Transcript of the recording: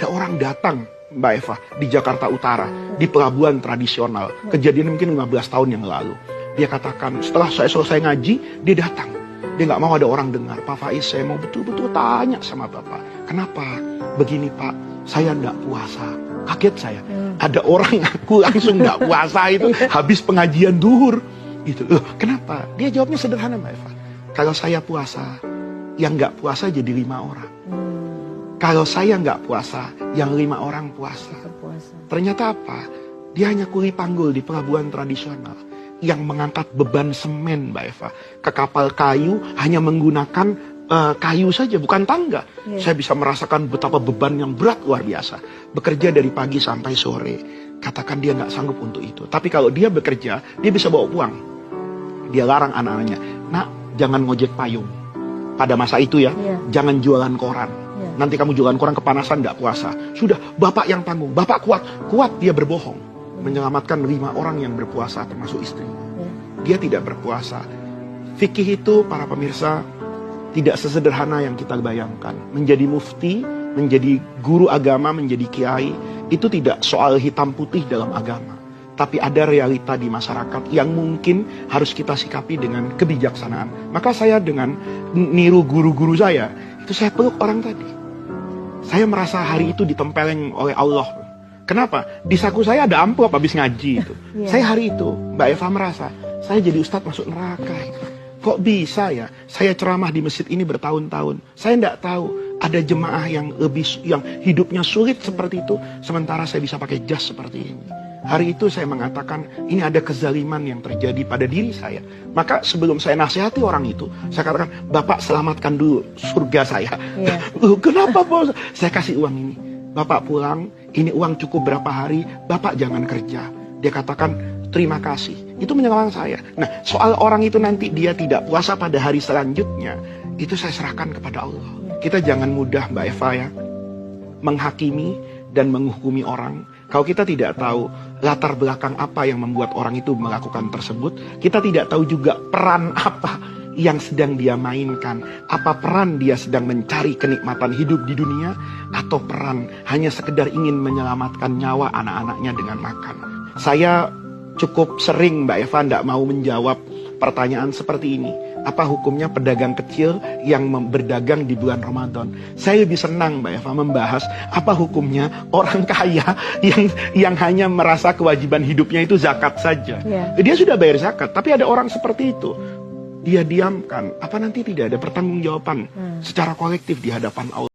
ada orang datang, Mbak Eva, di Jakarta Utara, di pelabuhan tradisional. Kejadian mungkin 15 tahun yang lalu. Dia katakan, setelah saya selesai ngaji, dia datang. Dia nggak mau ada orang dengar. Pak Faiz, saya mau betul-betul tanya sama Bapak. Kenapa? Begini Pak, saya nggak puasa. Kaget saya. Ada orang ngaku langsung nggak puasa itu habis pengajian duhur. Gitu. Loh, kenapa? Dia jawabnya sederhana Mbak Eva. Kalau saya puasa, yang nggak puasa jadi 5 orang. Kalau saya nggak puasa, yang 5 orang puasa. Ternyata apa? Dia hanya kuli panggul di pelabuhan tradisional yang mengangkat beban semen, Mbak Eva, ke kapal kayu hanya menggunakan kayu saja, bukan tangga. Saya bisa merasakan betapa beban yang berat luar biasa. Bekerja dari pagi sampai sore. Katakan dia nggak sanggup untuk itu. Tapi kalau dia bekerja, dia bisa bawa uang. Dia larang anak-anaknya, nak, jangan ngojek payung. Pada masa itu ya, jangan jualan koran. Nanti kamu jualan koran kepanasan, nggak puasa. Sudah, bapak yang tanggung. Bapak kuat. Kuat dia berbohong. Menyelamatkan 5 orang yang berpuasa, termasuk istrinya. Dia tidak berpuasa. Fikih itu, para pemirsa, tidak sesederhana yang kita bayangkan. Menjadi mufti, menjadi guru agama, menjadi kiai, itu tidak soal hitam putih dalam agama. Tapi ada realita di masyarakat yang mungkin harus kita sikapi dengan kebijaksanaan. Maka saya dengan niru guru-guru saya, itu saya peluk orang tadi. Saya merasa hari itu ditempeleng oleh Allah. Kenapa? Di saku saya ada amplop habis ngaji itu. Saya hari itu, Mbak Eva merasa, saya jadi ustadz masuk neraka. Kok bisa ya? Saya ceramah di masjid ini bertahun-tahun. Saya tidak tahu ada jemaah yang hidupnya sulit seperti itu, sementara saya bisa pakai jas seperti ini. Hari itu saya mengatakan, ini ada kezaliman yang terjadi pada diri saya. Maka sebelum saya nasihati orang itu, saya katakan, Bapak selamatkan dulu surga saya. Kenapa bos? Saya kasih uang ini. Bapak pulang, ini uang cukup berapa hari, Bapak jangan kerja. Dia katakan, terima kasih. Itu menyelamatkan saya. Nah, soal orang itu nanti dia tidak puasa pada hari selanjutnya, itu saya serahkan kepada Allah. Kita jangan mudah, Mbak Eva ya, menghakimi dan menghukumi orang. Kalau kita tidak tahu latar belakang apa yang membuat orang itu melakukan tersebut, kita tidak tahu juga peran apa yang sedang dia mainkan. Apa peran dia sedang mencari kenikmatan hidup di dunia, atau peran hanya sekedar ingin menyelamatkan nyawa anak-anaknya dengan makan. Saya cukup sering, Mbak Eva, tidak mau menjawab pertanyaan seperti ini. Apa hukumnya pedagang kecil yang berdagang di bulan Ramadan? Saya lebih senang, Mbak Eva, membahas apa hukumnya orang kaya yang hanya merasa kewajiban hidupnya itu zakat saja. Dia sudah bayar zakat, tapi ada orang seperti itu. Dia diamkan, apa nanti tidak ada pertanggungjawaban secara kolektif di hadapan Allah?